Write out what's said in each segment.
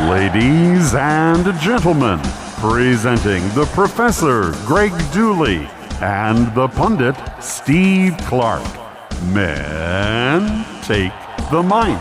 Ladies and gentlemen, presenting the Professor Greg Dooley and the pundit Steve Clark. Men, take the mic.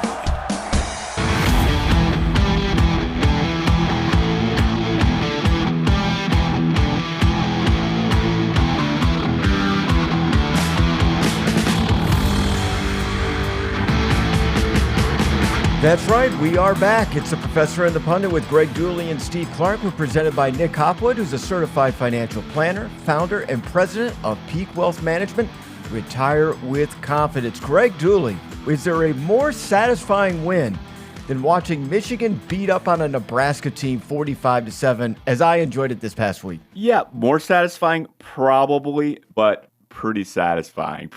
That's right, we are back. It's the Professor and the Pundit with Greg Dooley and Steve Clark. We're presented by Nick Hopwood, who's a certified financial planner, founder, and president of Peak Wealth Management. Retire with confidence. Greg Dooley, is there a more satisfying win than watching Michigan beat up on a Nebraska team 45-7, as I enjoyed it this past week? Yeah, more satisfying, probably, but pretty satisfying. Up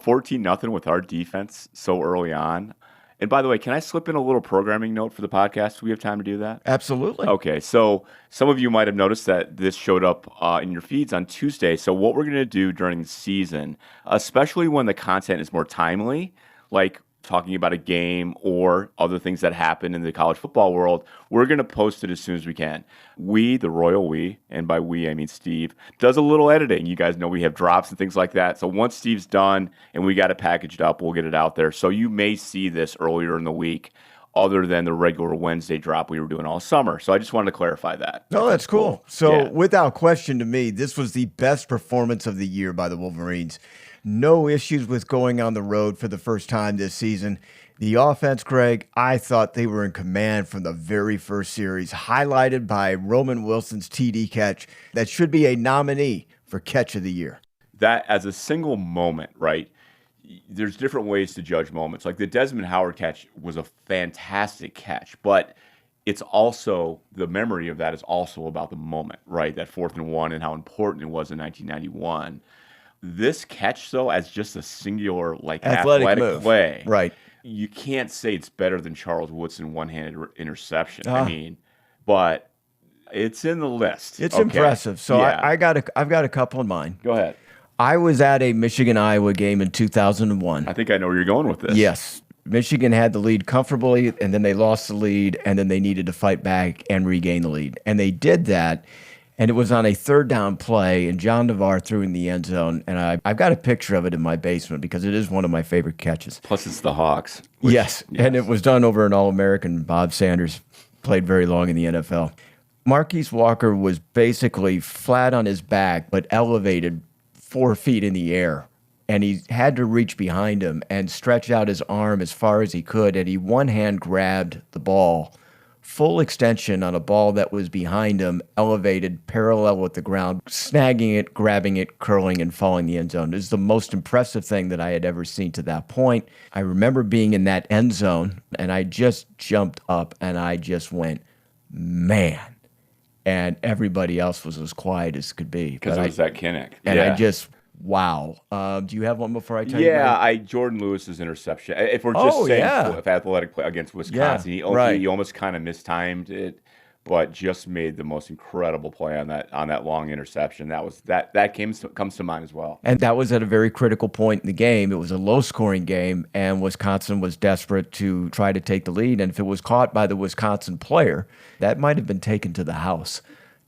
14-0 with our defense so early on. And by the way, can I slip in a little programming note for the podcast? Do we have time to do that? Absolutely. Okay, so some of you might have noticed that this showed up in your feeds on Tuesday. So what we're going to do during the season, especially when the content is more timely, like talking about a game or other things that happen in the college football world, we're going to post it as soon as we can. We, the royal we, and by we I mean Steve, does a little editing. You guys know we have drops and things like that. So once Steve's done and we got it packaged up, we'll get it out there. So you may see this earlier in the week other than the regular Wednesday drop we were doing all summer. So I just wanted to clarify that. No, that's cool. So without question to me, this was the best performance of the year by the Wolverines. No issues with going on the road for the first time this season. The offense, Greg, I thought they were in command from the very first series, highlighted by Roman Wilson's TD catch. That should be a nominee for Catch of the Year. That as a single moment, right? There's different ways to judge moments. Like the Desmond Howard catch was a fantastic catch, but it's also, the memory of that is also about the moment, right? That 4th and 1 and how important it was in 1991. This catch, though, as just a singular, like, athletic play, right? You can't say it's better than Charles Woodson one-handed interception. I mean, but it's in the list. It's impressive. So yeah. I've got a couple in mind. Go ahead. I was at a Michigan-Iowa game in 2001. I think I know where you're going with this. Yes. Michigan had the lead comfortably, and then they lost the lead, and then they needed to fight back and regain the lead. And they did that. And it was on a 3rd down play, and John Navarre threw in the end zone. And I've got a picture of it in my basement because it is one of my favorite catches. Plus, it's the Hawks. Yes, and it was done over an All-American. Bob Sanders played very long in the NFL. Marquise Walker was basically flat on his back, but elevated 4 feet in the air. And he had to reach behind him and stretch out his arm as far as he could. And he one-hand grabbed the ball, full extension on a ball that was behind him, elevated parallel with the ground, snagging it, grabbing it, curling, and falling in the end zone. It was the most impressive thing that I had ever seen to that point. I remember being in that end zone, and I just jumped up, and I just went, man. And everybody else was as quiet as could be. Because it was that Kinnick. And I just... Wow. Do you have one before I tell you? Yeah, Jordan Lewis's interception. If we're just saying athletic play against Wisconsin, he almost kind of mistimed it, but just made the most incredible play on that long interception. That comes to mind as well. And that was at a very critical point in the game. It was a low-scoring game, and Wisconsin was desperate to try to take the lead. And if it was caught by the Wisconsin player, that might have been taken to the house.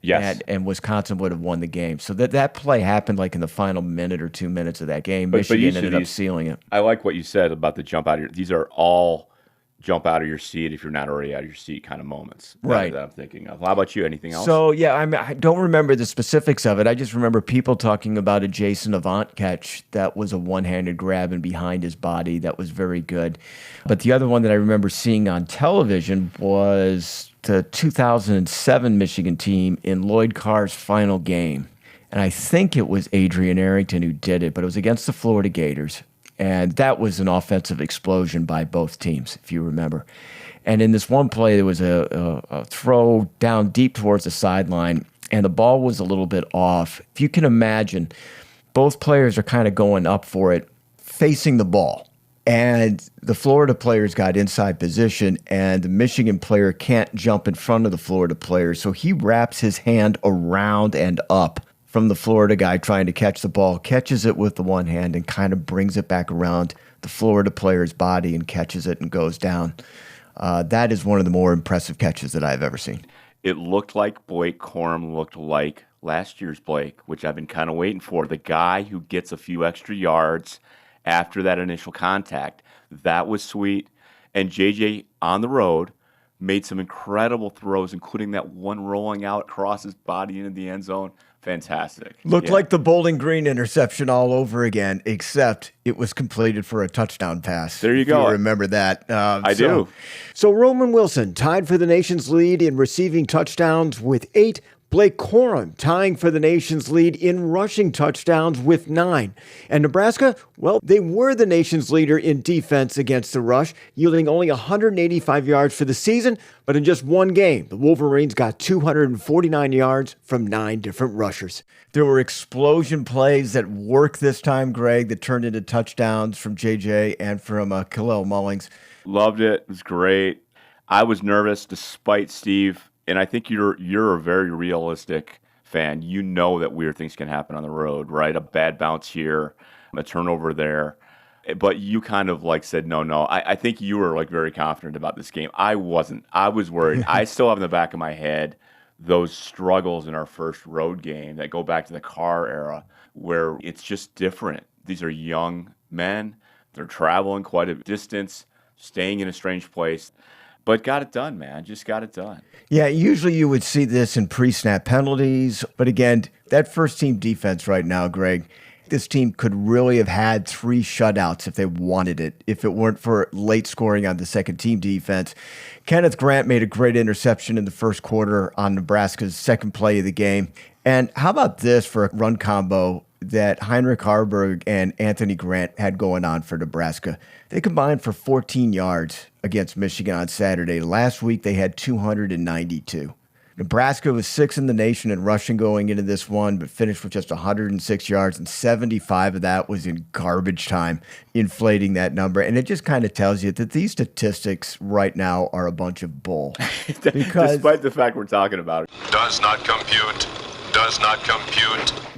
Yes. And Wisconsin would have won the game. So that play happened like in the final minute or 2 minutes of that game. Michigan ended up sealing it. I like what you said about the jump out of these are all jump out of your seat if you're not already out of your seat kind of moments. Right. That I'm thinking of. How about you? Anything else? So, yeah, I don't remember the specifics of it. I just remember people talking about a Jason Avant catch that was a one-handed grab and behind his body. That was very good. But the other one that I remember seeing on television was the 2007 Michigan team in Lloyd Carr's final game. And I think it was Adrian Arrington who did it, but it was against the Florida Gators. And that was an offensive explosion by both teams, if you remember. And in this one play, there was a throw down deep towards the sideline, and the ball was a little bit off. If you can imagine, both players are kind of going up for it, facing the ball. And the Florida players got inside position, and the Michigan player can't jump in front of the Florida player. So he wraps his hand around and up from the Florida guy trying to catch the ball, catches it with the one hand, and kind of brings it back around the Florida player's body and catches it and goes down. That is one of the more impressive catches that I've ever seen. It looked like Blake Corum looked like last year's Blake, which I've been kind of waiting for. The guy who gets a few extra yards after that initial contact. That was sweet. And JJ on the road made some incredible throws, including that one rolling out across his body into the end zone. Fantastic. Looked like the Bowling Green interception all over again, except it was completed for a touchdown pass. There you go. You remember that. I do. So Roman Wilson tied for the nation's lead in receiving touchdowns with 8. Blake Corum tying for the nation's lead in rushing touchdowns with 9. And Nebraska, well, they were the nation's leader in defense against the rush, yielding only 185 yards for the season. But in just one game, the Wolverines got 249 yards from 9 different rushers. There were explosion plays that worked this time, Greg, that turned into touchdowns from JJ and from Khalil Mullings. Loved it. It was great. I was nervous despite Steve. And I think you're a very realistic fan. You know that weird things can happen on the road, right? A bad bounce here, a turnover there. But you kind of like said, no. I think you were like very confident about this game. I wasn't. I was worried. I still have in the back of my head those struggles in our first road game that go back to the Carr era where it's just different. These are young men. They're traveling quite a distance, staying in a strange place. But got it done, man. Just got it done. Yeah, usually you would see this in pre-snap penalties. But again, that first-team defense right now, Greg, this team could really have had 3 shutouts if they wanted it, if it weren't for late scoring on the second-team defense. Kenneth Grant made a great interception in the first quarter on Nebraska's second play of the game. And how about this for a run combo that Heinrich Harburg and Anthony Grant had going on for Nebraska? They combined for 14 yards against Michigan on Saturday. Last week, they had 292. Nebraska was 6th in the nation in rushing going into this one, but finished with just 106 yards, and 75 of that was in garbage time, inflating that number. And it just kind of tells you that these statistics right now are a bunch of bull. Because despite the fact we're talking about it. Does not compute.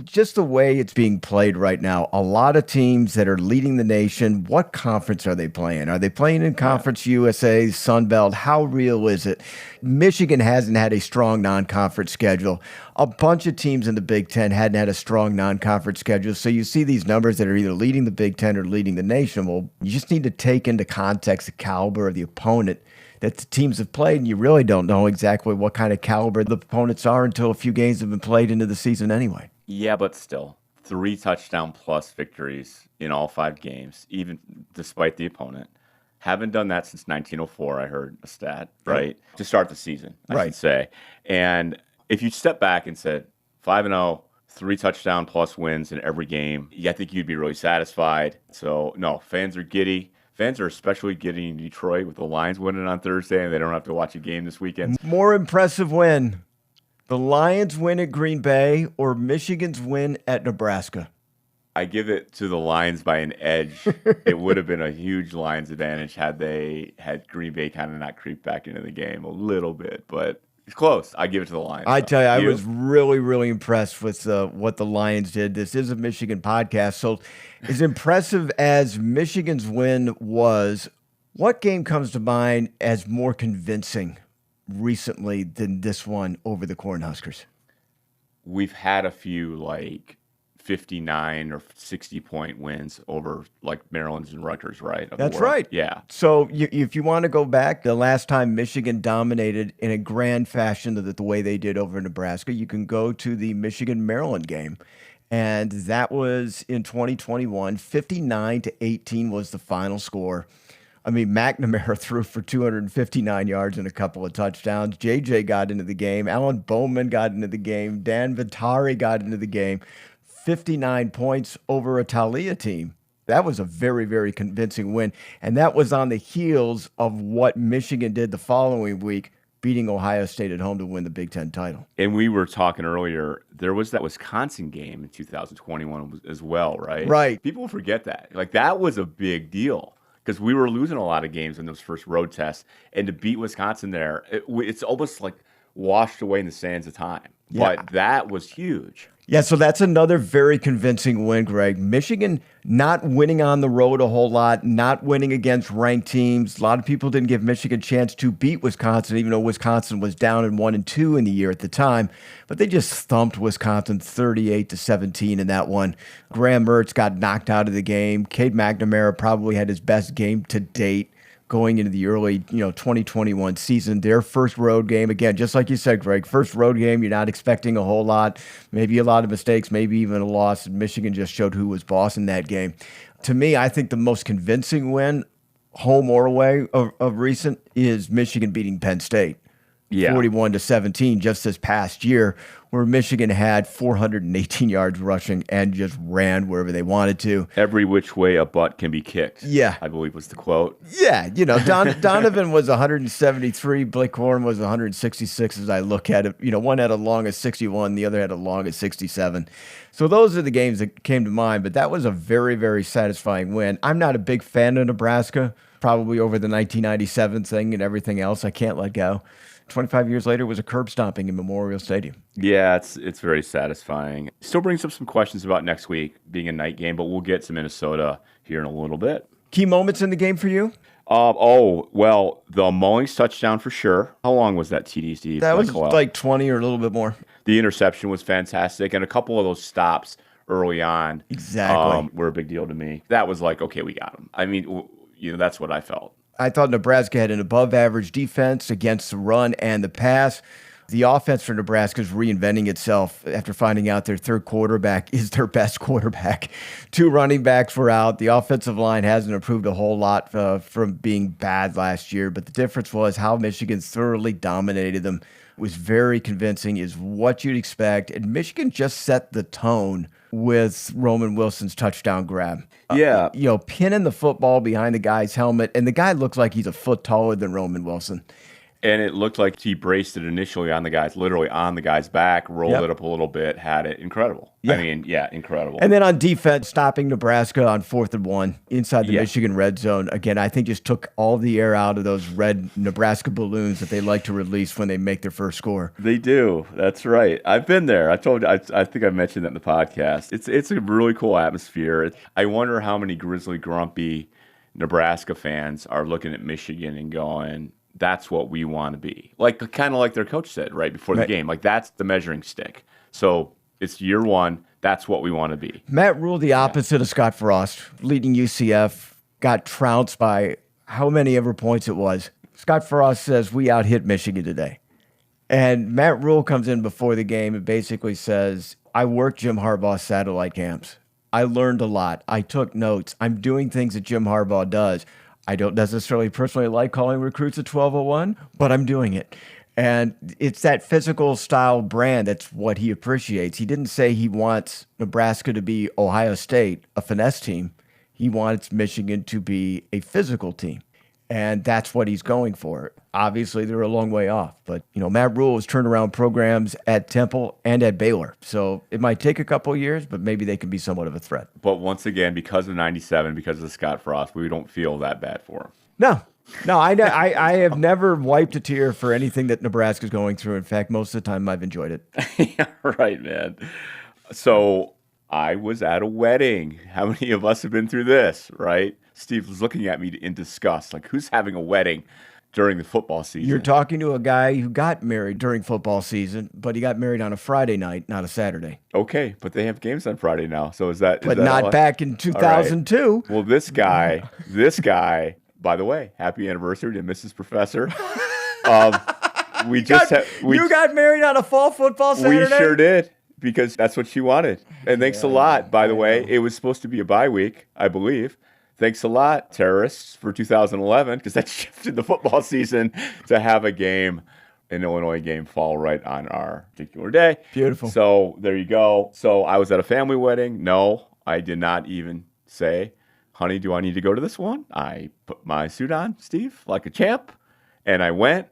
Just the way it's being played right now, a lot of teams that are leading the nation, what conference are they playing? Are they playing in Conference USA, Sun Belt? How real is it? Michigan hasn't had a strong non-conference schedule. A bunch of teams in the Big Ten hadn't had a strong non-conference schedule. So you see these numbers that are either leading the Big Ten or leading the nation. Well, you just need to take into context the caliber of the opponent that the teams have played, and you really don't know exactly what kind of caliber the opponents are until a few games have been played into the season anyway. Yeah, but still, 3 touchdown-plus victories in all 5 games, even despite the opponent. Haven't done that since 1904, I heard a stat, right? To start the season, I should say. And if you step back and said 5-0, 3 touchdown-plus wins in every game, I think you'd be really satisfied. So, no, fans are giddy. Fans are especially getting in Detroit with the Lions winning on Thursday, and they don't have to watch a game this weekend. More impressive win, the Lions win at Green Bay or Michigan's win at Nebraska? I give it to the Lions by an edge. It would have been a huge Lions advantage had they had Green Bay kind of not creep back into the game a little bit, but it's close. I give it to the Lions. I tell you, I was really, really impressed with what the Lions did. This is a Michigan podcast, so as impressive as Michigan's win was, what game comes to mind as more convincing recently than this one over the Cornhuskers? We've had a few like 59 or 60-point wins over like Maryland's and Rutgers, right? That's right. Yeah. So if you want to go back, the last time Michigan dominated in a grand fashion the way they did over Nebraska, you can go to the Michigan-Maryland game. And that was in 2021. 59-18 was the final score. I mean, McNamara threw for 259 yards and a couple of touchdowns. JJ got into the game. Alan Bowman got into the game. Dan Vitari got into the game. 59 points over a Taulia team. That was a very, very convincing win. And that was on the heels of what Michigan did the following week, beating Ohio State at home to win the Big Ten title. And we were talking earlier, there was that Wisconsin game in 2021 as well, right? Right. People forget that. Like, that was a big deal because we were losing a lot of games in those first road tests. And to beat Wisconsin there, it's almost like washed away in the sands of time. Yeah. But that was huge. Yeah, so that's another very convincing win, Greg. Michigan not winning on the road a whole lot, not winning against ranked teams. A lot of people didn't give Michigan a chance to beat Wisconsin, even though Wisconsin was down in 1-2 in the year at the time. But they just thumped Wisconsin 38-17 in that one. Graham Mertz got knocked out of the game. Cade McNamara probably had his best game to date going into the early, 2021 season. Their first road game, again, just like you said, Greg, first road game, you're not expecting a whole lot, maybe a lot of mistakes, maybe even a loss. Michigan just showed who was boss in that game. To me, I think the most convincing win, home or away, of recent is Michigan beating Penn State. Yeah. 41-17 just this past year, where Michigan had 418 yards rushing and just ran wherever they wanted to. Every which way a butt can be kicked. Yeah. I believe was the quote. Yeah, Donovan was 173, Blake Corum was 166 as I look at it. One had a long as 61, the other had a long as 67. So those are the games that came to mind, but that was a very, very satisfying win. I'm not a big fan of Nebraska, probably over the 1997 thing and everything else I can't let go. 25 years later, it was a curb stomping in Memorial Stadium. Yeah, it's very satisfying. Still brings up some questions about next week being a night game, but we'll get to Minnesota here in a little bit. Key moments in the game for you? The Mullings touchdown for sure. How long was that TD, Steve? That was like 20 or a little bit more. The interception was fantastic, and a couple of those stops early on were a big deal to me. That was like, okay, we got him. I mean, that's what I felt. I thought Nebraska had an above-average defense against the run and the pass. The offense for Nebraska is reinventing itself after finding out their third quarterback is their best quarterback. 2 running backs were out. The offensive line hasn't improved a whole lot from being bad last year, but the difference was how Michigan thoroughly dominated them. It was very convincing, is what you'd expect, and Michigan just set the tone with Roman Wilson's touchdown grab. Yeah. Pinning the football behind the guy's helmet, and the guy looks like he's a foot taller than Roman Wilson. And it looked like he braced it initially literally on the guy's back, rolled it up a little bit, had it. Incredible. Yeah. I mean, incredible. And then on defense, stopping Nebraska on 4th and 1 inside the Michigan red zone. Again, I think just took all the air out of those red Nebraska balloons that they like to release when they make their first score. They do. That's right. I've been there. I told you, I think I mentioned that in the podcast. It's a really cool atmosphere. I wonder how many grizzly, grumpy Nebraska fans are looking at Michigan and going, that's what we want to be. Kind of like their coach said right before the game. That's the measuring stick. So it's year one. That's what we want to be. Matt Rule, the opposite of Scott Frost, leading UCF, got trounced by how many ever points it was. Scott Frost says, we out-hit Michigan today. And Matt Rule comes in before the game and basically says, I worked Jim Harbaugh's satellite camps. I learned a lot. I took notes. I'm doing things that Jim Harbaugh does. I don't necessarily personally like calling recruits at 1201, but I'm doing it. And it's that physical style brand. That's what he appreciates. He didn't say he wants Nebraska to be Ohio State, a finesse team. He wants Michigan to be a physical team. And that's what he's going for. Obviously, they're a long way off. But, Matt Rule has turned around programs at Temple and at Baylor. So it might take a couple of years, but maybe they can be somewhat of a threat. But once again, because of 97, because of Scott Frost, we don't feel that bad for him. No, I have never wiped a tear for anything that Nebraska's going through. In fact, most of the time I've enjoyed it. Yeah, right, man. So I was at a wedding. How many of us have been through this, right? Steve was looking at me in disgust, like, who's having a wedding during the football season? You're talking to a guy who got married during football season, but he got married on a Friday night, not a Saturday. Okay, but they have games on Friday now, so is that? But not back in 2002. Right. Well, this guy, by the way, happy anniversary to Mrs. Professor. You got married on a fall football Saturday? We sure did, because that's what she wanted. And thanks a lot, by the way. It was supposed to be a bye week, I believe. Thanks a lot, terrorists, for 2011, because that shifted the football season to have a game, an Illinois game, fall right on our particular day. Beautiful. So there you go. So I was at a family wedding. No, I did not even say, honey, do I need to go to this one? I put my suit on, Steve, like a champ, and I went.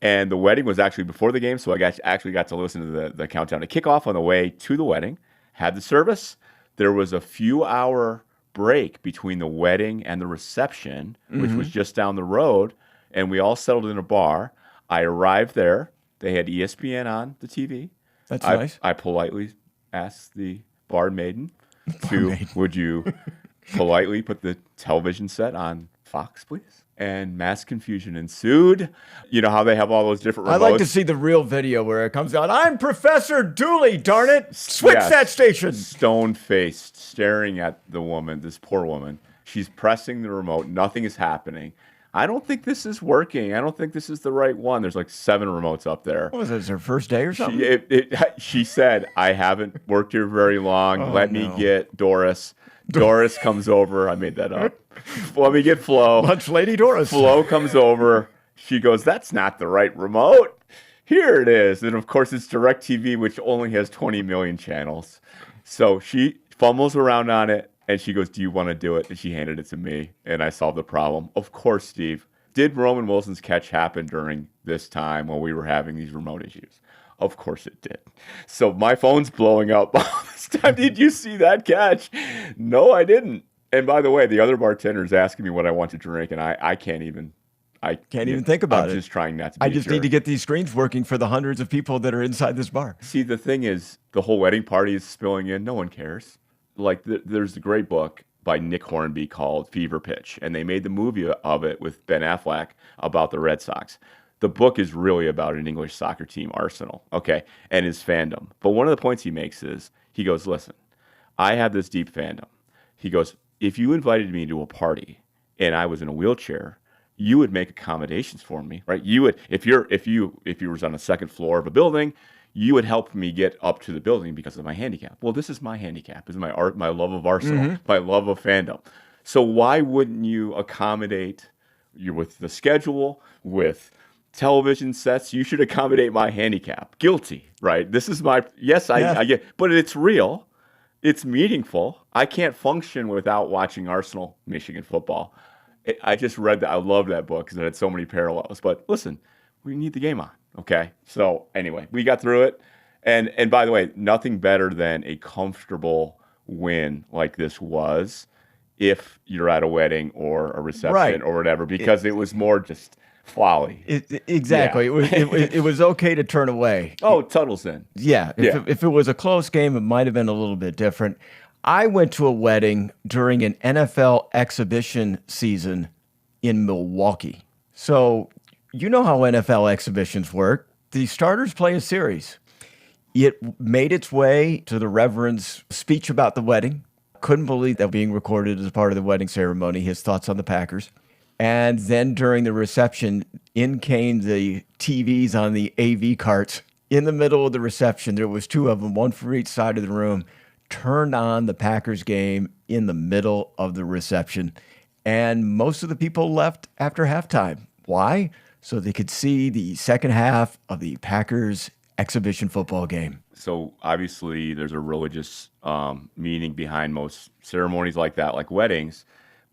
And the wedding was actually before the game, so I actually got to listen to the countdown to kickoff on the way to the wedding. Had the service. There was a few-hour break between the wedding and the reception, which was just down the road, and we all settled in a bar. I arrived there. They had ESPN on the TV. That's nice. I politely ask the barmaiden would you politely put the television set on Fox, please? And mass confusion ensued. You know how they have all those different remotes? I'd like to see the real video where it comes out. I'm Professor Dooley, darn it. Switch that station. Stone-faced, staring at the woman, this poor woman. She's pressing the remote. Nothing is happening. I don't think this is working. I don't think this is the right one. There's like 7 remotes up there. What was this, her first day or something? She said, I haven't worked here very long. Let me get Doris. Doris comes over. I made that up. Let me get Flo. Lunch Lady Doris. Flo comes over. She goes, that's not the right remote. Here it is. And of course, it's DirecTV, which only has 20 million channels. So she fumbles around on it. And she goes, do you want to do it? And she handed it to me, and I solved the problem. Of course, Steve. Did Roman Wilson's catch happen during this time when we were having these remote issues? Of course it did. So my phone's blowing up all this time. Did you see that catch? No, I didn't. And by the way, the other bartender's asking me what I want to drink, and I can't even think about it. I'm just trying not to be I just need to get these screens working for the hundreds of people that are inside this bar. See, the thing is, the whole wedding party is spilling in. No one cares. Like, there's a great book by Nick Hornby called Fever Pitch, and they made the movie of it with Ben Affleck about the Red Sox. The book is really about an English soccer team, Arsenal, okay, and his fandom. But one of the points he makes is, he goes, listen, I have this deep fandom. He goes, if you invited me to a party and I was in a wheelchair, you would make accommodations for me, right? You would, if you was on the second floor of a building, you would help me get up to the building because of my handicap. Well, this is my handicap. This is my love of Arsenal, my love of fandom. So why wouldn't you accommodate you with the schedule, with television sets? You should accommodate my handicap. Guilty, right? This is my, I get, but it's real. It's meaningful. I can't function without watching Arsenal, Michigan football. I just read that. I love that book because it had so many parallels. But listen, we need the game on. Okay. So anyway, we got through it. And by the way, nothing better than a comfortable win like this was if you're at a wedding or a reception or whatever, because it was more just folly. Exactly. Yeah. It was okay to turn away. Oh, Tuttle's in. Yeah. If it was a close game, it might have been a little bit different. I went to a wedding during an NFL exhibition season in Milwaukee. So you know how NFL exhibitions work. The starters play a series. It made its way to the Reverend's speech about the wedding. Couldn't believe that being recorded as part of the wedding ceremony, his thoughts on the Packers. And then during the reception, in came the TVs on the AV carts. In the middle of the reception, there was 2 of them, one for each side of the room, turned on the Packers game in the middle of the reception. And most of the people left after halftime. Why? So they could see the second half of the Packers exhibition football game. So obviously there's a religious meaning behind most ceremonies like that, like weddings.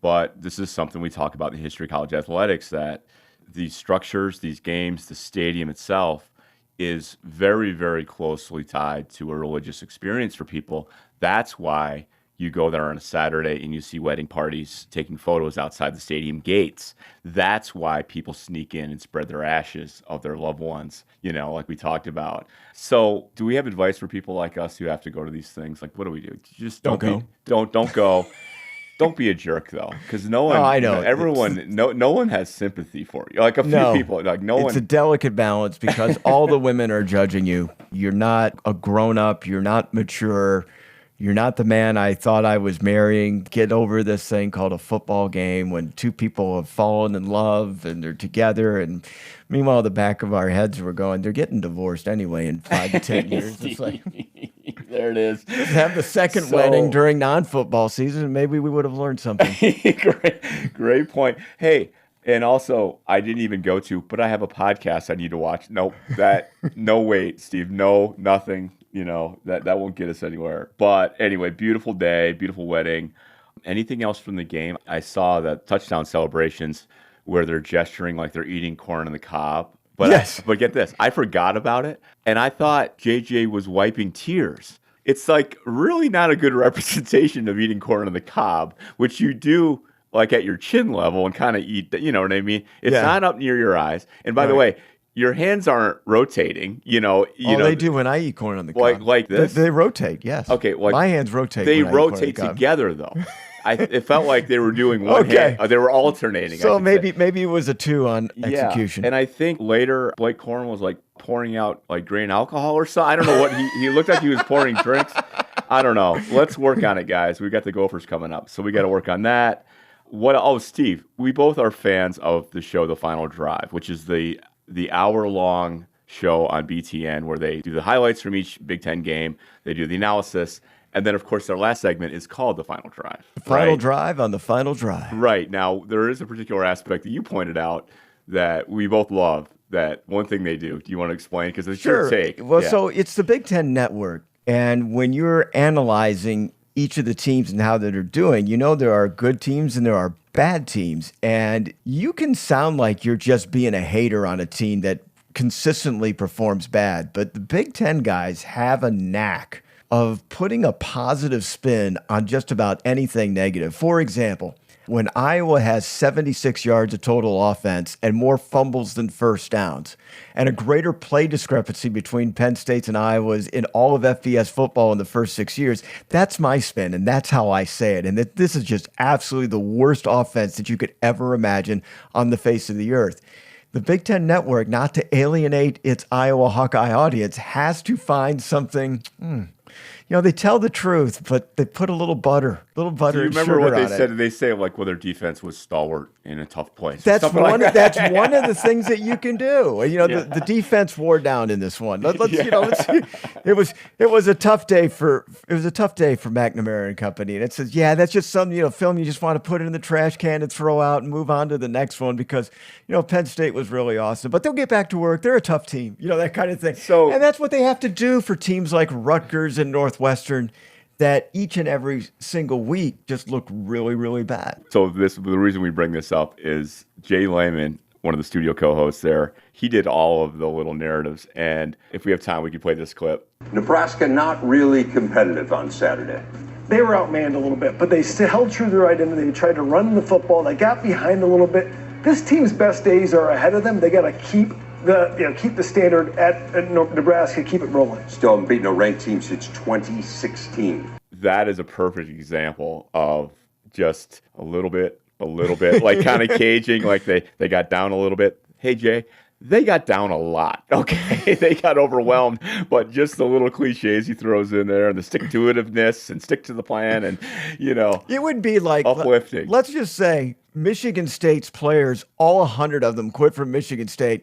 But this is something we talk about in the history of college athletics, that these structures, these games, the stadium itself is very, very closely tied to a religious experience for people. That's why you go there on a Saturday and you see wedding parties taking photos outside the stadium gates. That's why people sneak in and spread their ashes of their loved ones, like we talked about. So do we have advice for people like us who have to go to these things? Like, what do we do? Just don't go. Don't go. Don't be a jerk, though, because no one, I know. No one has sympathy for you. Like a few people, like no one. It's a delicate balance because all the women are judging you. You're not a grown-up. You're not mature. You're not the man I thought I was marrying. Get over this thing called a football game when 2 people have fallen in love and they're together. And meanwhile, the back of our heads we're going, they're getting divorced anay in 5 to 10 years. It's like, there it is. Have the second wedding during non-football season, and maybe we would have learned something. Great point. Hey, and also, I didn't even go to, but I have a podcast I need to watch. No wait, Steve. No, nothing. That won't get us anywhere. But anyway, beautiful day, beautiful wedding. Anything else from the game? I saw that touchdown celebrations where they're gesturing like they're eating corn on the cob. But yes. But get this, I forgot about it, and I thought JJ was wiping tears. It's like really not a good representation of eating corn on the cob, which you do like at your chin level and kind of eat, you know what I mean? It's not up near your eyes. And by the way, your hands aren't rotating, They do when I eat corn on the cob. Like this? They rotate, yes. Okay, like my hands rotate. They when I eat corn on the rotate cob. together, though. It felt like they were doing one hand. They were alternating. So maybe it was a 2 on execution. And I think later Blake Corum was like pouring out like grain alcohol or something. I don't know what he looked like he was pouring drinks. I don't know. Let's work on it, guys. We got the Gophers coming up, so we got to work on that. Steve, we both are fans of the show The Final Drive, which is the hour-long show on BTN where they do the highlights from each Big Ten game, they do the analysis, and then, of course, their last segment is called The Final Drive. The Final Drive on The Final Drive. Right. Now, there is a particular aspect that you pointed out that we both love, that one thing they do. Do you want to explain? Because it's your take. Well, so it's the Big Ten Network, and when you're analyzing each of the teams and how they're doing, there are good teams and there are bad teams. And you can sound like you're just being a hater on a team that consistently performs bad. But the Big Ten guys have a knack of putting a positive spin on just about anything negative. For example, when Iowa has 76 yards of total offense and more fumbles than first downs, and a greater play discrepancy between Penn State's and Iowa's in all of FBS football in the first 6 years, that's my spin, and that's how I say it. And that this is just absolutely the worst offense that you could ever imagine on the face of the earth. The Big Ten Network, not to alienate its Iowa Hawkeye audience, has to find something. They tell the truth, but they put a little butter Do you and remember sugar what they on it. said? They say like, their defense was stalwart in a tough place. That's Something one. like that. That's one of the things that you can do. The defense wore down in this one. It was a tough day for McNamara and company. And it says, that's just some film you just want to put in the trash can and throw out and move on to the next one because Penn State was really awesome, but they'll get back to work. They're a tough team. That kind of thing. And that's what they have to do for teams like Rutgers and Northwestern, that each and every single week just look really, really bad. So the reason we bring this up is Jay Lehman, one of the studio co-hosts there, he did all of the little narratives. And if we have time, we can play this clip. Nebraska not really competitive on Saturday. They were outmanned a little bit, but they still held true to their identity. They tried to run the football. They got behind a little bit. This team's best days are ahead of them. They got to keep the standard at Nebraska, keep it rolling. Still haven't beaten a ranked team since 2016. That is a perfect example of just a little bit, like kind of caging, like they got down a little bit. Hey, Jay, they got down a lot, okay? They got overwhelmed, but just the little cliches he throws in there and the stick-to-itiveness and stick to the plan and, It would be like uplifting. Let's just say Michigan State's players, all 100 of them quit from Michigan State.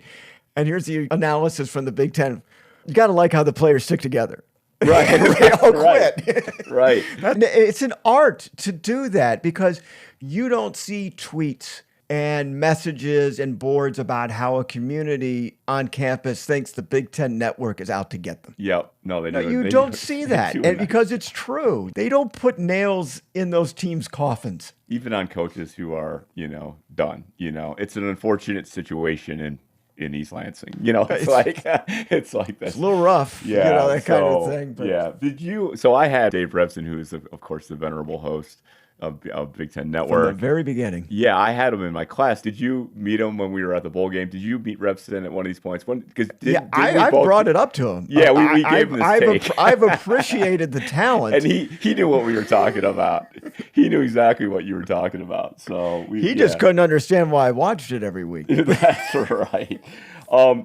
And here's the analysis from the Big Ten. You got to like how the players stick together. Right. They all quit. Right. It's an art to do that because you don't see tweets and messages and boards about how a community on campus thinks the Big Ten Network is out to get them. Yep. No, they do. You don't see that. And because it's true. They don't put nails in those teams' coffins. Even on coaches who are, done. It's an unfortunate situation in East Lansing. It's like that. It's a little rough, that kind of thing. But. Yeah. So I had Dave Revson, who is, of course, the venerable host of Big Ten Network. From the very beginning. Yeah, I had him in my class. Did you meet him when we were at the bowl game? Did you meet Revson at one of these points? I brought it up to him. Yeah, we gave him this take. I've appreciated the talent. And he knew what we were talking about. He knew exactly what you were talking about. So he just couldn't understand why I watched it every week. That's right.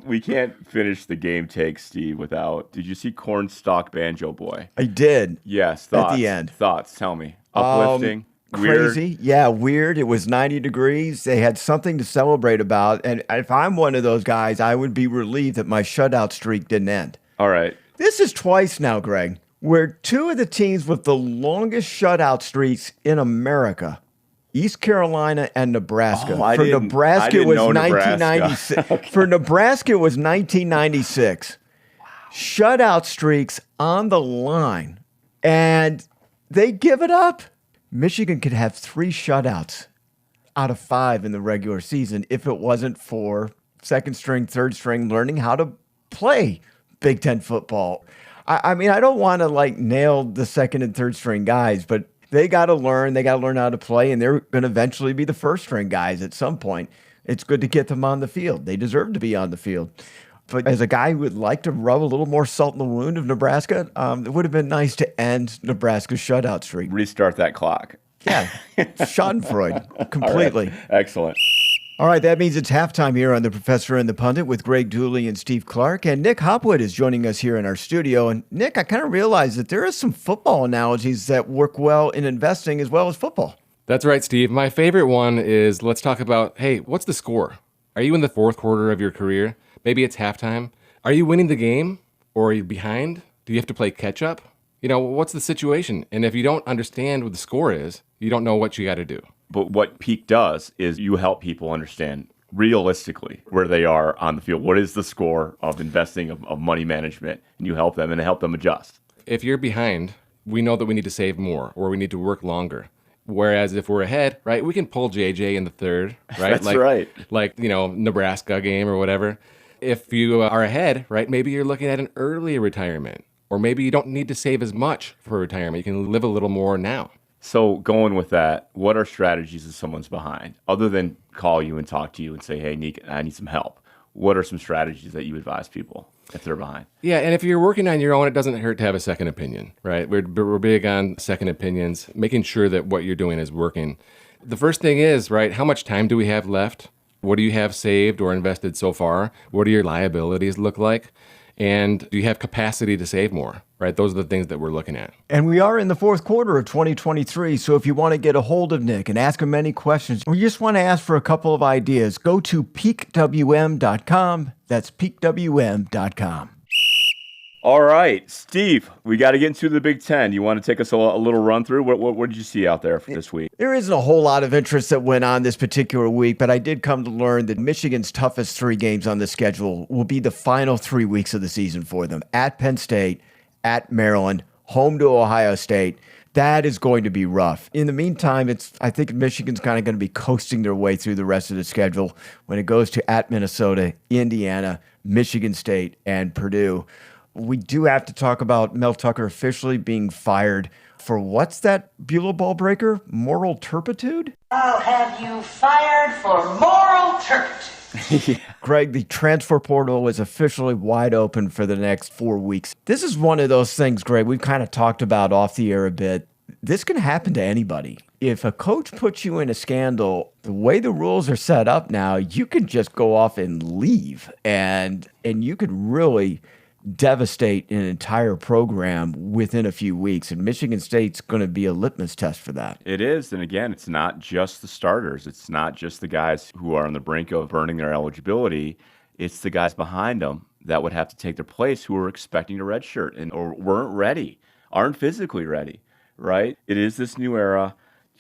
We can't finish the game take, Steve, without. Did you see Cornstalk Banjo Boy? I did. Yes. Thoughts, at the end. Thoughts. Tell me. Uplifting. Crazy. Weird. Yeah, weird. It was 90 degrees. They had something to celebrate about. And if I'm one of those guys, I would be relieved that my shutout streak didn't end. All right. This is twice now, Greg, where two of the teams with the longest shutout streaks in America, East Carolina and Nebraska. For Nebraska, it was 1996. Okay. For Nebraska, it was 1996. Wow. Shutout streaks on the line. And they give it up. Michigan could have 3 shutouts out of 5 in the regular season if it wasn't for second string, third string learning how to play Big Ten football. I mean, I don't want to nail the second and third string guys, but they got to learn. They got to learn how to play, and they're going to eventually be the first string guys at some point. It's good to get them on the field. They deserve to be on the field. But as a guy who would like to rub a little more salt in the wound of Nebraska, it would have been nice to end Nebraska's shutout streak. Restart that clock. Yeah, schadenfreude, completely. All right. Excellent. All right, that means it's halftime here on The Professor and the Pundit with Greg Dooley and Steve Clark. And Nick Hopwood is joining us here in our studio. And Nick, I kind of realized that there are some football analogies that work well in investing as well as football. That's right, Steve. My favorite one is, let's talk about, hey, what's the score? Are you in the fourth quarter of your career? Maybe it's halftime. Are you winning the game or are you behind? Do you have to play catch up? What's the situation? And if you don't understand what the score is, you don't know what you got to do. But what Peak does is you help people understand realistically where they are on the field. What is the score of investing, of money management? And you help them and help them adjust. If you're behind, we know that we need to save more or we need to work longer. Whereas if we're ahead, right, we can pull JJ in the third, right? That's right. Like, Nebraska game or whatever. If you are ahead, right, maybe you're looking at an early retirement. Or maybe you don't need to save as much for retirement. You can live a little more now. So going with that, what are strategies if someone's behind? Other than call you and talk to you and say, hey, Nick, I need some help. What are some strategies that you advise people if they're behind? Yeah, and if you're working on your own, it doesn't hurt to have a second opinion, right? We're big on second opinions, making sure that what you're doing is working. The first thing is, right, how much time do we have left? What do you have saved or invested so far? What do your liabilities look like? And do you have capacity to save more, right? Those are the things that we're looking at. And we are in the fourth quarter of 2023, so if you want to get a hold of Nick and ask him any questions, or you just want to ask for a couple of ideas, go to peakwm.com. That's peakwm.com. All right, Steve, we got to get into the Big Ten. You want to take us a little run through? What did you see out there for this week? There isn't a whole lot of interest that went on this particular week, but I did come to learn that Michigan's toughest 3 games on the schedule will be the final 3 weeks of the season for them. At Penn State, at Maryland, home to Ohio State. That is going to be rough. In the meantime, I think Michigan's kind of going to be coasting their way through the rest of the schedule when it goes to at Minnesota, Indiana, Michigan State, and Purdue. We do have to talk about Mel Tucker officially being fired for what's that Beulah ball breaker? Moral turpitude? I'll have you fired for moral turpitude. Greg, the transfer portal is officially wide open for the next 4 weeks. This is one of those things, Greg, we've kind of talked about off the air a bit. This can happen to anybody. If a coach puts you in a scandal, the way the rules are set up now, you can just go off and leave, and you could really devastate an entire program within a few weeks. And Michigan State's going to be a litmus test for that. It is. And again, it's not just the starters. It's not just the guys who are on the brink of earning their eligibility. It's the guys behind them that would have to take their place who are expecting a red shirt or weren't ready, aren't physically ready, right? It is this new era.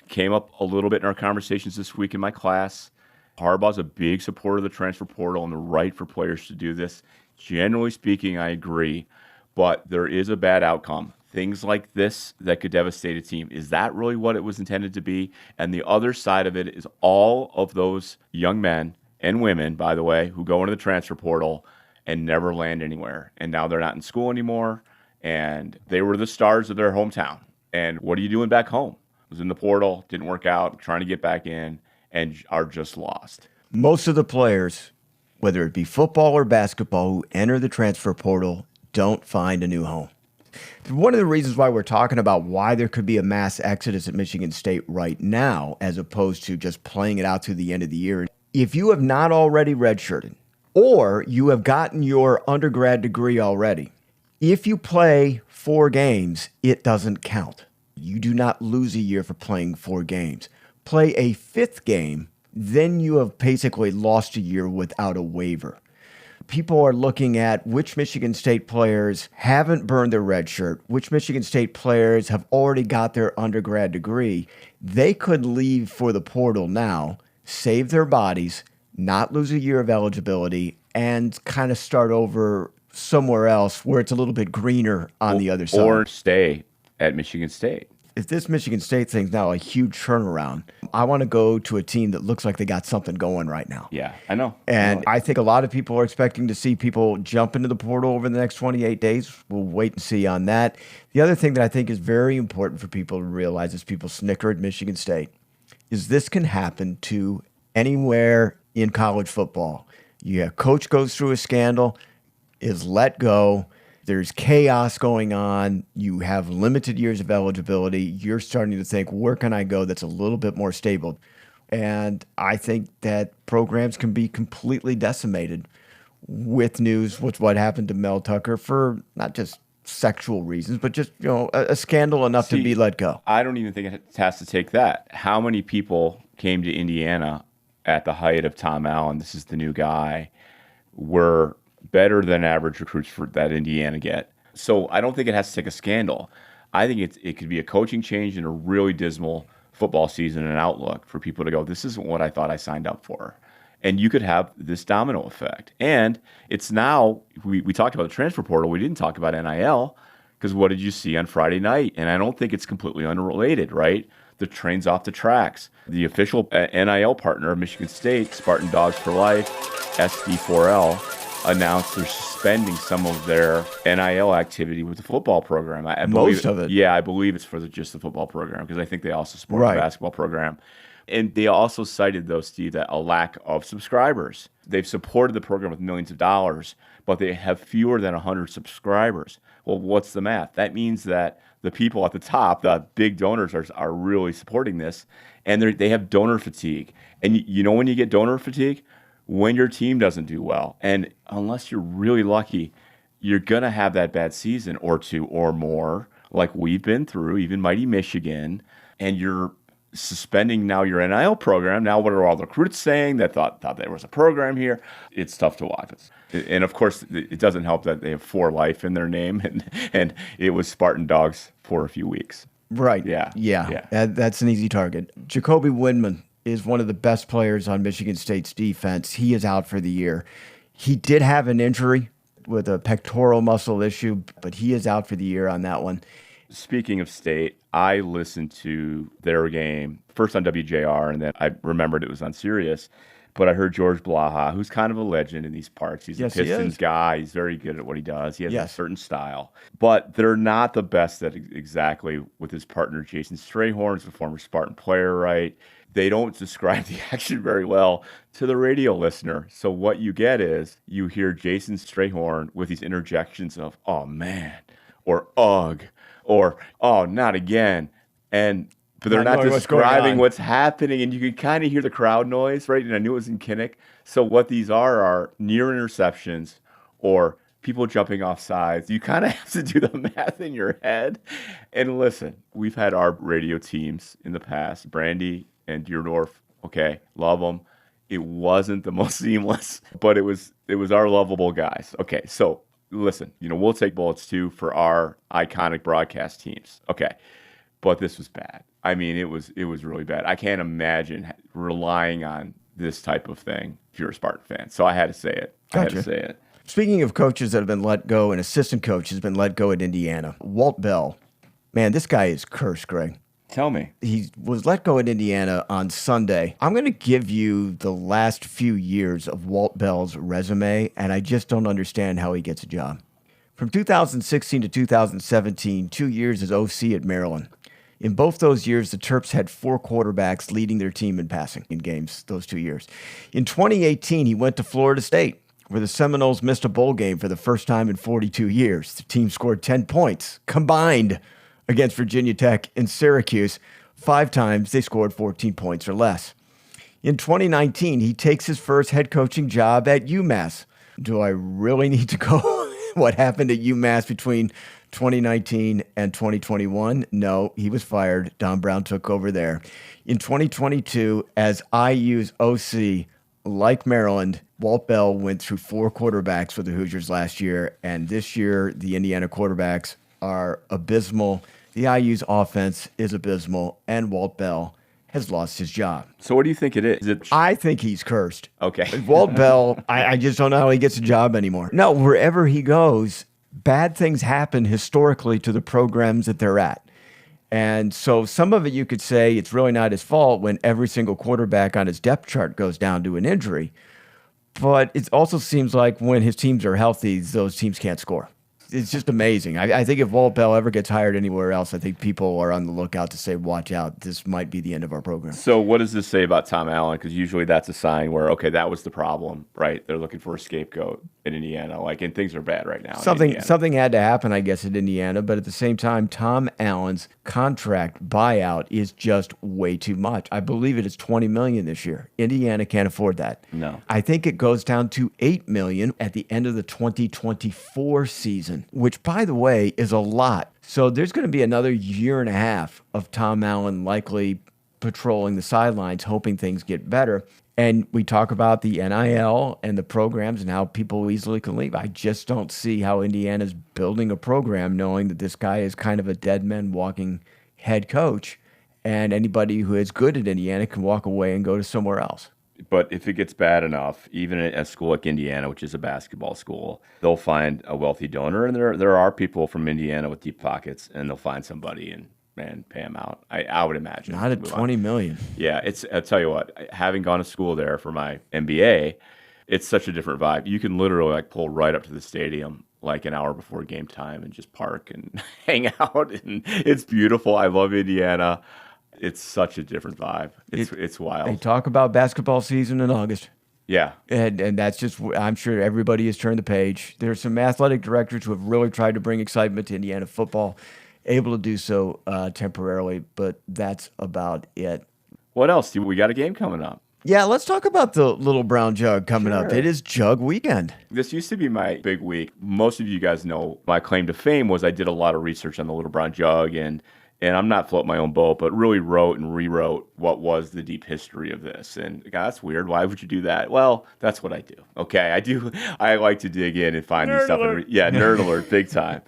Came up a little bit in our conversations this week in my class. Harbaugh's a big supporter of the transfer portal and the right for players to do this. Generally speaking, I agree, but there is a bad outcome. Things like this that could devastate a team. Is that really what it was intended to be? And the other side of it is all of those young men and women, by the way, who go into the transfer portal and never land anywhere. And now they're not in school anymore, and they were the stars of their hometown. And what are you doing back home? Was in the portal, didn't work out, trying to get back in, and are just lost. Most of the players, whether it be football or basketball, who enter the transfer portal, don't find a new home. One of the reasons why we're talking about why there could be a mass exodus at Michigan State right now, as opposed to just playing it out through the end of the year, if you have not already redshirted, or you have gotten your undergrad degree already, if you play 4 games, it doesn't count. You do not lose a year for playing 4 games. Play a 5th game, then you have basically lost a year without a waiver. People are looking at which Michigan State players haven't burned their red shirt, which Michigan State players have already got their undergrad degree. They could leave for the portal now, save their bodies, not lose a year of eligibility, and kind of start over somewhere else where it's a little bit greener on the other side. Or stay at Michigan State. If this Michigan State thing's now a huge turnaround, I want to go to a team that looks like they got something going right now. Yeah, I know. And I think a lot of people are expecting to see people jump into the portal over the next 28 days. We'll wait and see on that. The other thing that I think is very important for people to realize as people snicker at Michigan State is this can happen to anywhere in college football. Yeah, coach goes through a scandal, is let go. There's chaos going on. You have limited years of eligibility. You're starting to think, where can I go that's a little bit more stable? And I think that programs can be completely decimated with news with what happened to Mel Tucker for not just sexual reasons, but just, a scandal enough to be let go. I don't even think it has to take that. How many people came to Indiana at the height of Tom Allen? This is the new guy. Were better than average recruits for that Indiana get. So I don't think it has to take a scandal. I think it could be a coaching change and a really dismal football season and outlook for people to go, this isn't what I thought I signed up for. And you could have this domino effect. And it's now, we talked about the transfer portal. We didn't talk about NIL because what did you see on Friday night? And I don't think it's completely unrelated, right? The train's off the tracks. The official NIL partner of Michigan State, Spartan Dogs for Life, SD4L, announced they're suspending some of their NIL activity with the football program. I believe Most of it. Yeah, I believe it's for just the football program because I think they also support the basketball program. And they also cited, though, Steve, that a lack of subscribers. They've supported the program with millions of dollars, but they have fewer than 100 subscribers. Well, what's the math? That means that the people at the top, the big donors, are really supporting this, and they have donor fatigue. And you know when you get donor fatigue? When your team doesn't do well. And unless you're really lucky, you're going to have that bad season or two or more, like we've been through, even mighty Michigan, and you're suspending now your NIL program. Now, what are all the recruits saying that thought there was a program here? It's tough to watch. And of course, it doesn't help that they have 4 Life in their name, and it was Spartan Dogs for a few weeks. Right. Yeah. That's an easy target. Jacoby Windman is one of the best players on Michigan State's defense. He is out for the year. He did have an injury with a pectoral muscle issue, but he is out for the year on that one. Speaking of State, I listened to their game first on WJR, and then I remembered it was on Sirius. But I heard George Blaha, who's kind of a legend in these parts. He's a Pistons guy. He's very good at what he does. He has a certain style. But they're not the best at exactly with his partner, Jason Strayhorn, a former Spartan player, right? They don't describe the action very well to the radio listener. So what you get is you hear Jason Strayhorn with these interjections of, oh, man, or ugh, or, oh, not again. But they're not describing what's happening, and you can kind of hear the crowd noise, right? And I knew it was in Kinnick. So what these are near interceptions or people jumping off sides. You kind of have to do the math in your head. And listen, we've had our radio teams in the past, Brandy and Deerdorf. Okay, love them. It wasn't the most seamless, but it was our lovable guys. Okay, so listen, we'll take bullets too for our iconic broadcast teams. Okay, but this was bad. I mean, it was really bad. I can't imagine relying on this type of thing if you're a Spartan fan. So I had to say it. Gotcha. I had to say it. Speaking of coaches that have been let go, an assistant coach has been let go at Indiana. Walt Bell. Man, this guy is cursed, Greg. Tell me. He was let go at Indiana on Sunday. I'm going to give you the last few years of Walt Bell's resume, and I just don't understand how he gets a job. From 2016 to 2017, 2 years as OC at Maryland. In both those years, the Terps had 4 quarterbacks leading their team in passing in games those 2 years. In 2018, he went to Florida State, where the Seminoles missed a bowl game for the first time in 42 years. The team scored 10 points combined against Virginia Tech and Syracuse. 5 times they scored 14 points or less. In 2019, he takes his first head coaching job at UMass. Do I really need to go what happened at UMass between 2019 and 2021? No, he was fired. Don Brown took over there. In 2022, as IU's OC, like Maryland, Walt Bell went through 4 quarterbacks for the Hoosiers last year, and this year the Indiana quarterbacks are abysmal. The IU's offense is abysmal, and Walt Bell has lost his job. So what do you think it is? I think he's cursed. Okay. Walt Bell, I just don't know how he gets a job anymore. No, wherever he goes, bad things happen historically to the programs that they're at. And so some of it you could say it's really not his fault when every single quarterback on his depth chart goes down to an injury. But it also seems like when his teams are healthy, those teams can't score. It's just amazing. I think if Walt Bell ever gets hired anywhere else, I think people are on the lookout to say, watch out, this might be the end of our program. So what does this say about Tom Allen? Because usually that's a sign where, okay, that was the problem, right? They're looking for a scapegoat in Indiana, and things are bad right now. Something had to happen, I guess, at Indiana, but at the same time, Tom Allen's contract buyout is just way too much. I believe it is $20 million this year. Indiana can't afford that. No. I think it goes down to $8 million at the end of the 2024 season, which, by the way, is a lot. So there's going to be another year and a half of Tom Allen likely patrolling the sidelines, hoping things get better. And we talk about the NIL and the programs and how people easily can leave. I just don't see how Indiana's building a program knowing that this guy is kind of a dead man walking head coach, and anybody who is good at Indiana can walk away and go to somewhere else. But if it gets bad enough, even at a school like Indiana, which is a basketball school, they'll find a wealthy donor. And there are people from Indiana with deep pockets, and they'll find somebody and pay them out. I would imagine. Not at $20 million. Yeah, I'll tell you what, having gone to school there for my MBA, it's such a different vibe. You can literally pull right up to the stadium an hour before game time and just park and hang out. And it's beautiful. I love Indiana. It's such a different vibe. It's wild. They talk about basketball season in August. Yeah. And that's just, I'm sure everybody has turned the page. There's some athletic directors who have really tried to bring excitement to Indiana football, able to do so temporarily, but that's about it. What else? We got a game coming up. Yeah, let's talk about the Little Brown Jug coming up. It is Jug weekend. This used to be my big week. Most of you guys know my claim to fame was I did a lot of research on the Little Brown Jug, and I'm not floating my own boat, but really wrote and rewrote what was the deep history of this. And God, that's weird. Why would you do that? Well, that's what I do. Okay, I like to dig in and find these stuff. Nerd alert, big time.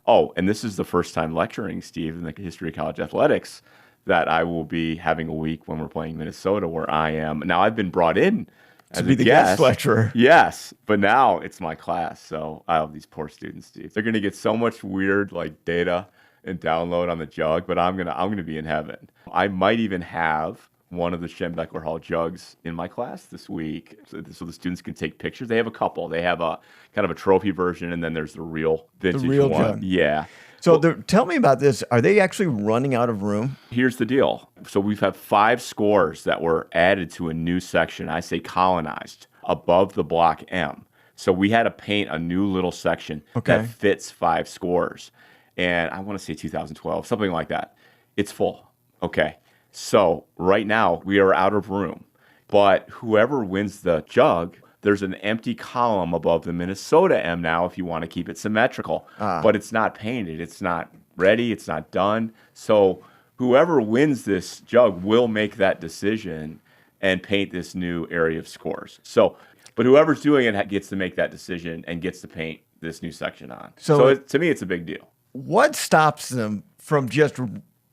Oh, and this is the first time lecturing, Steve, in the history of college athletics that I will be having a week when we're playing Minnesota where I am. Now, I've been brought in to be the guest lecturer. Yes, but now it's my class. So I have these poor students, Steve. They're going to get so much weird data and download on the jug, but I'm gonna be in heaven. I might even have one of the Schembeckler Hall jugs in my class this week, so the students can take pictures. They have a couple. They have a kind of a trophy version, and then there's the real vintage one. Jug. Yeah. So tell me about this. Are they actually running out of room? Here's the deal. So we've had 5 scores that were added to a new section. I say colonized above the block M. So we had to paint a new little section that fits 5 scores. And I want to say 2012, something like that. It's full. Okay. So right now we are out of room, but whoever wins the jug, there's an empty column above the Minnesota M now if you want to keep it symmetrical, but it's not painted. It's not ready. It's not done. So whoever wins this jug will make that decision and paint this new area of scores. So, but whoever's doing it gets to make that decision and gets to paint this new section on. So to me, it's a big deal. What stops them from just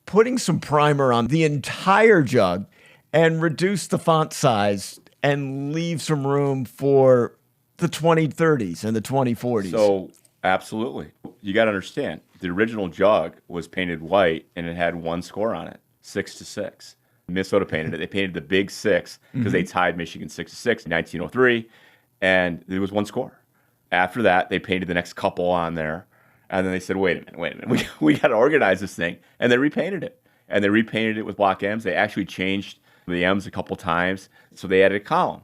putting some primer on the entire jug and reduce the font size and leave some room for the 2030s and the 2040s? So, absolutely. You got to understand, the original jug was painted white and it had 1 score on it, 6-6. Minnesota painted it. They painted the big 6 because they tied Michigan 6-6 in 1903, and there was 1 score. After that, they painted the next couple on there. And then they said, wait a minute. We got to organize this thing. And they repainted it. And they repainted it with block M's. They actually changed the M's a couple times. So they added a column.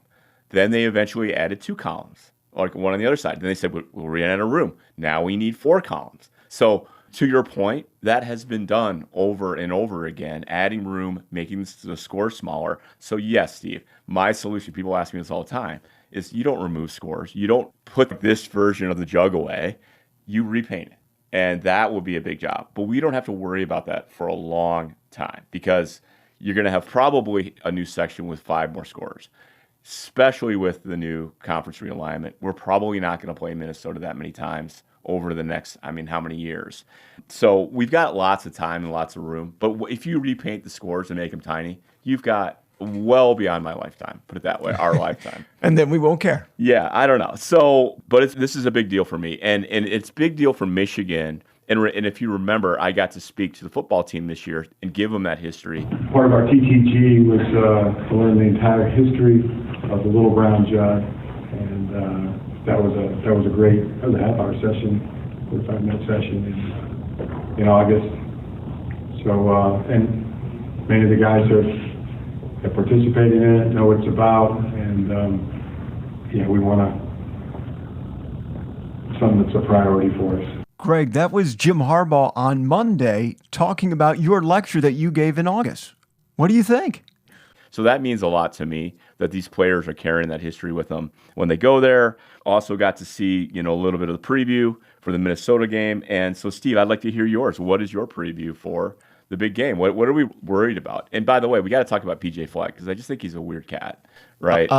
Then they eventually added 2 columns, one on the other side. Then they said, we're in a room. Now we need 4 columns. So to your point, that has been done over and over again, adding room, making the score smaller. So yes, Steve, my solution, people ask me this all the time, is you don't remove scores. You don't put this version of the jug away. You repaint it, and that will be a big job. But we don't have to worry about that for a long time because you're going to have probably a new section with 5 more scorers, especially with the new conference realignment. We're probably not going to play Minnesota that many times over the next, how many years. So we've got lots of time and lots of room. But if you repaint the scores and make them tiny, you've got well beyond my lifetime, put it that way, our lifetime. And then we won't care. Yeah, I don't know. So, but this is a big deal for me. And it's a big deal for Michigan. And if you remember, I got to speak to the football team this year and give them that history. Part of our TTG was to learn the entire history of the Little Brown Jug. And that was a half-hour session. 45-minute session in August. So, and many of the guys have participated in it, know what it's about, and we want something that's a priority for us. Greg, that was Jim Harbaugh on Monday talking about your lecture that you gave in August. What do you think? So that means a lot to me that these players are carrying that history with them when they go there. Also got to see, a little bit of the preview for the Minnesota game. And so, Steve, I'd like to hear yours. What is your preview for the big game? What are we worried about? And by the way, we got to talk about PJ Fleck because I just think he's a weird cat, right?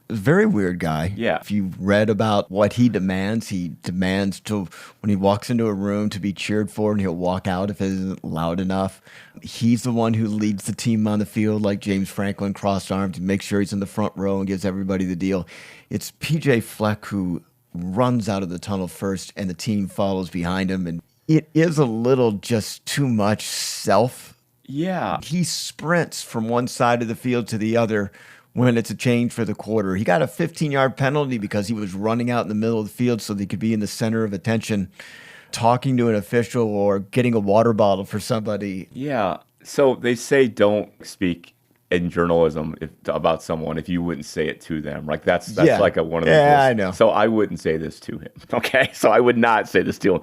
Very weird guy. Yeah. If you read about what he demands to, when he walks into a room, to be cheered for, and he'll walk out if it isn't loud enough. He's the one who leads the team on the field like James Franklin, crossed arms, to make sure he's in the front row and gives everybody the deal. It's PJ Fleck who runs out of the tunnel first, and the team follows behind him, and it is a little just too much self. Yeah. He sprints from one side of the field to the other when it's a change for the quarter. He got a 15-yard penalty because he was running out in the middle of the field so they could be in the center of attention, talking to an official or getting a water bottle for somebody. Yeah. So they say don't speak in journalism about someone if you wouldn't say it to them. Like that's like one of the rules. I know. So I wouldn't say this to him. Okay. So I would not say this to him.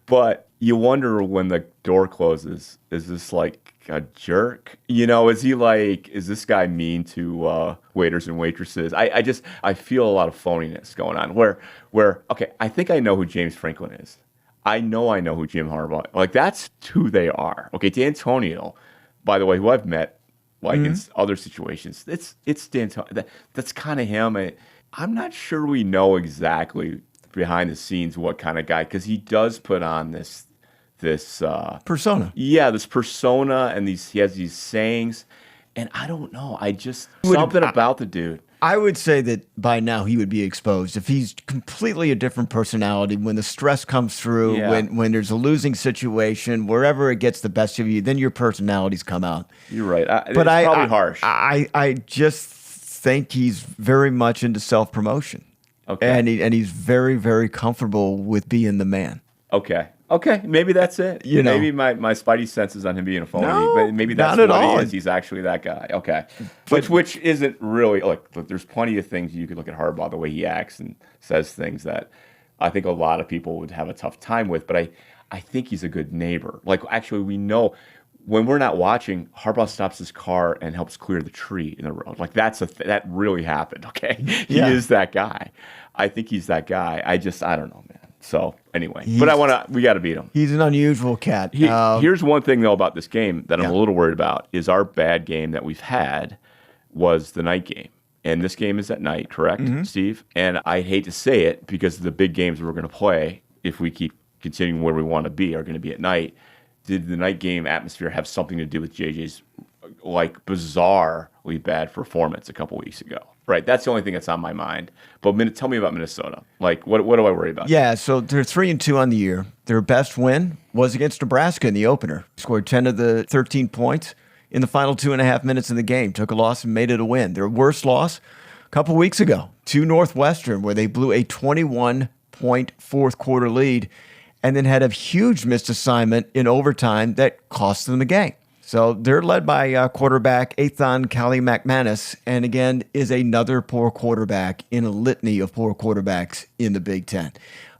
But you wonder when the door closes, is this like a jerk? Is this guy mean to waiters and waitresses? I feel a lot of phoniness going on where, okay, I think I know who James Franklin is. I know who Jim Harbaugh, like that's who they are. Okay. D'Antonio, by the way, who I've met in other situations, it's D'Antonio. That's kind of him. I'm not sure we know exactly behind the scenes what kind of guy, because he does put on this persona. Yeah, this persona, and he has these sayings, and I don't know. Something about the dude. I would say that by now he would be exposed if he's completely a different personality. When the stress comes through, when there's a losing situation, wherever it gets the best of you, then your personalities come out. You're right. But it's probably harsh. I just think he's very much into self-promotion. Okay. And he's very, very comfortable with being the man. Okay, maybe that's it. Maybe my spidey senses on him being a phony, but maybe that's not at what all. he is. He's actually that guy. Okay, which isn't really look. There's plenty of things you could look at Harbaugh, the way he acts and says things that I think a lot of people would have a tough time with. But I think he's a good neighbor. Like actually, we know when we're not watching, Harbaugh stops his car and helps clear the tree in the road. Like that really happened. Okay, he is that guy. I think he's that guy. I don't know, man. So anyway, but we got to beat him. He's an unusual cat. Here's one thing though about this game that I'm a little worried about is our bad game that we've had was the night game. And this game is at night, correct, Steve? And I hate to say it because the big games we're going to play, if we keep continuing where we want to be, are going to be at night. Did the night game atmosphere have something to do with JJ's bizarrely bad performance a couple weeks ago? Right, that's the only thing that's on my mind. But tell me about Minnesota. Like, what do I worry about? Yeah, so they're 3-2 on the year. Their best win was against Nebraska in the opener. Scored 10 of the 13 points in the final 2.5 minutes in the game. Took a loss and made it a win. Their worst loss a couple weeks ago to Northwestern, where they blew a 21-point fourth quarter lead and then had a huge missed assignment in overtime that cost them the game. So they're led by quarterback Ethan Callie McManus, and again is another poor quarterback in a litany of poor quarterbacks in the Big Ten.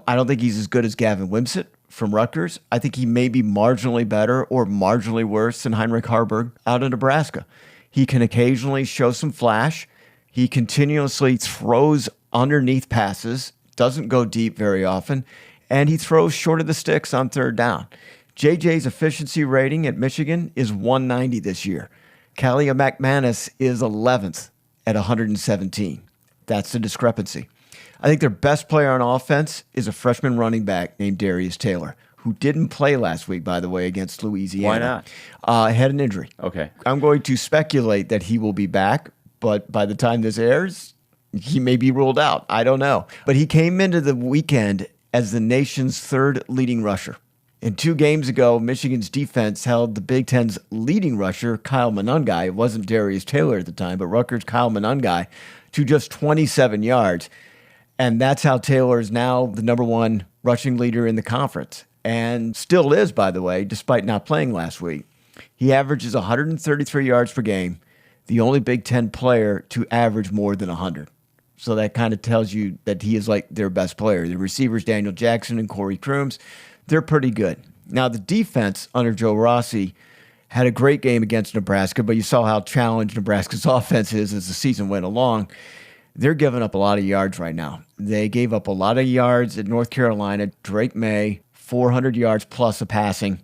I don't think he's as good as Gavin Wimsatt from Rutgers. I think he may be marginally better or marginally worse than Heinrich Harburg out of Nebraska. He can occasionally show some flash. He continuously throws underneath passes, doesn't go deep very often, and he throws short of the sticks on third down. JJ's efficiency rating at Michigan is 190 this year. Callie McManus is 11th at 117. That's the discrepancy. I think their best player on offense is a freshman running back named Darius Taylor, who didn't play last week, by the way, against Louisiana. Why not? Had an injury. Okay. I'm going to speculate that he will be back, but by the time this airs, he may be ruled out. I don't know. But he came into the weekend as the nation's third leading rusher. And 2 games ago, Michigan's defense held the Big Ten's leading rusher, Kyle Monangai. It wasn't Darius Taylor at the time, but Rutgers' Kyle Monangai, to just 27 yards. And that's how Taylor is now the number one rushing leader in the conference. And still is, by the way, despite not playing last week. He averages 133 yards per game, the only Big Ten player to average more than 100. So that kind of tells you that he is like their best player. The receivers, Daniel Jackson and Corey Crooms, they're pretty good. Now, the defense under Joe Rossi had a great game against Nebraska, but you saw how challenged Nebraska's offense is as the season went along. They're giving up a lot of yards right now. They gave up a lot of yards at North Carolina. Drake May, 400 yards plus of passing.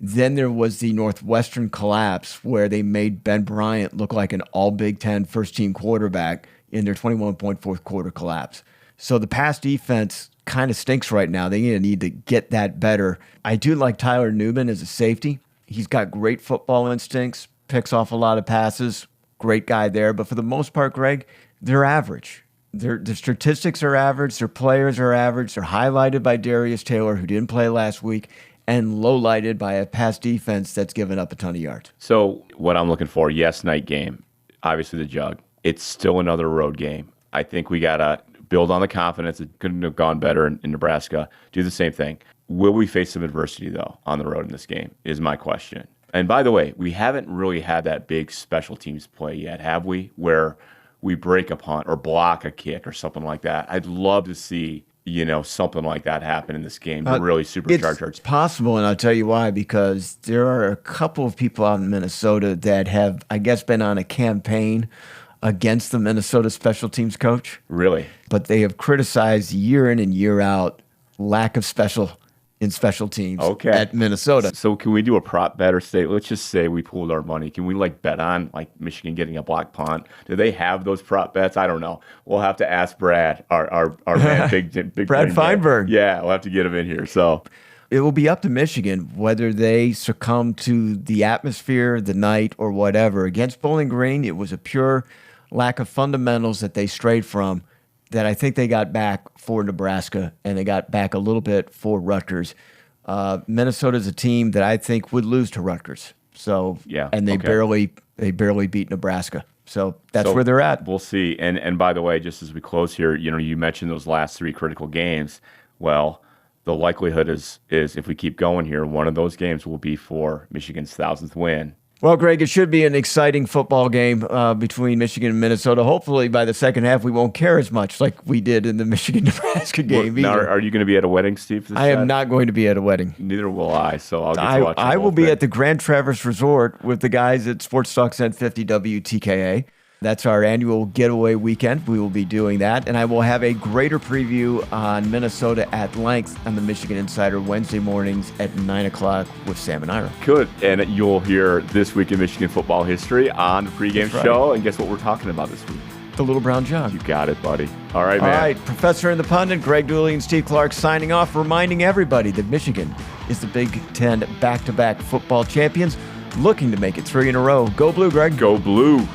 Then there was the Northwestern collapse where they made Ben Bryant look like an all Big Ten first-team quarterback in their 21-point fourth quarter collapse. So the pass defense kind of stinks right now. They need to get that better. I do like Tyler Newman as a safety. He's got great football instincts, picks off a lot of passes, great guy there. But for the most part, Greg, they're average. Their statistics are average. Their players are average. They're highlighted by Darius Taylor, who didn't play last week, and lowlighted by a pass defense that's given up a ton of yards. So what I'm looking for, yes, night game, obviously the Jug. It's still another road game. I think we got to build on the confidence. It couldn't have gone better in Nebraska. Do the same thing. Will we face some adversity, though, on the road in this game is my question. And by the way, we haven't really had that big special teams play yet, have we? Where we break a punt or block a kick or something like that. I'd love to see, something like that happen in this game to really supercharge our. It's possible, and I'll tell you why, because there are a couple of people out in Minnesota that have, I guess, been on a campaign against the Minnesota special teams coach. Really? But they have criticized year in and year out lack of special teams at Minnesota. So can we do a prop bet or say, let's just say we pooled our money. Can we bet on Michigan getting a block punt? Do they have those prop bets? I don't know. We'll have to ask Brad, our man, big Brad Feinberg. Yeah, we'll have to get him in here. So it will be up to Michigan whether they succumb to the atmosphere, the night, or whatever. Against Bowling Green, it was a pure lack of fundamentals that they strayed from that I think they got back for Nebraska, and they got back a little bit for Rutgers. Minnesota's a team that I think would lose to Rutgers. So yeah, and they barely beat Nebraska. So that's where they're at. We'll see. And by the way, just as we close here, you mentioned those last three critical games. Well, the likelihood is if we keep going here, one of those games will be for Michigan's 1,000th win. Well, Greg, it should be an exciting football game between Michigan and Minnesota. Hopefully, by the second half, we won't care as much like we did in the Michigan-Nebraska game. Now, are you going to be at a wedding, Steve? I am not going to be at a wedding. Neither will I, so I'll get to watch I will be at the Grand Traverse Resort with the guys at Sports Talk 1050 WTKA. That's our annual getaway weekend. We will be doing that. And I will have a greater preview on Minnesota at length on the Michigan Insider Wednesday mornings at 9 o'clock with Sam and Ira. Good. And you'll hear This Week in Michigan Football History on the pregame show. And guess what we're talking about this week? The Little Brown Jug. You got it, buddy. All right, man. All right. Professor and the Pundit, Greg Dooley and Steve Clark signing off, reminding everybody that Michigan is the Big Ten back-to-back football champions, looking to make it 3 in a row. Go Blue, Greg. Go Blue.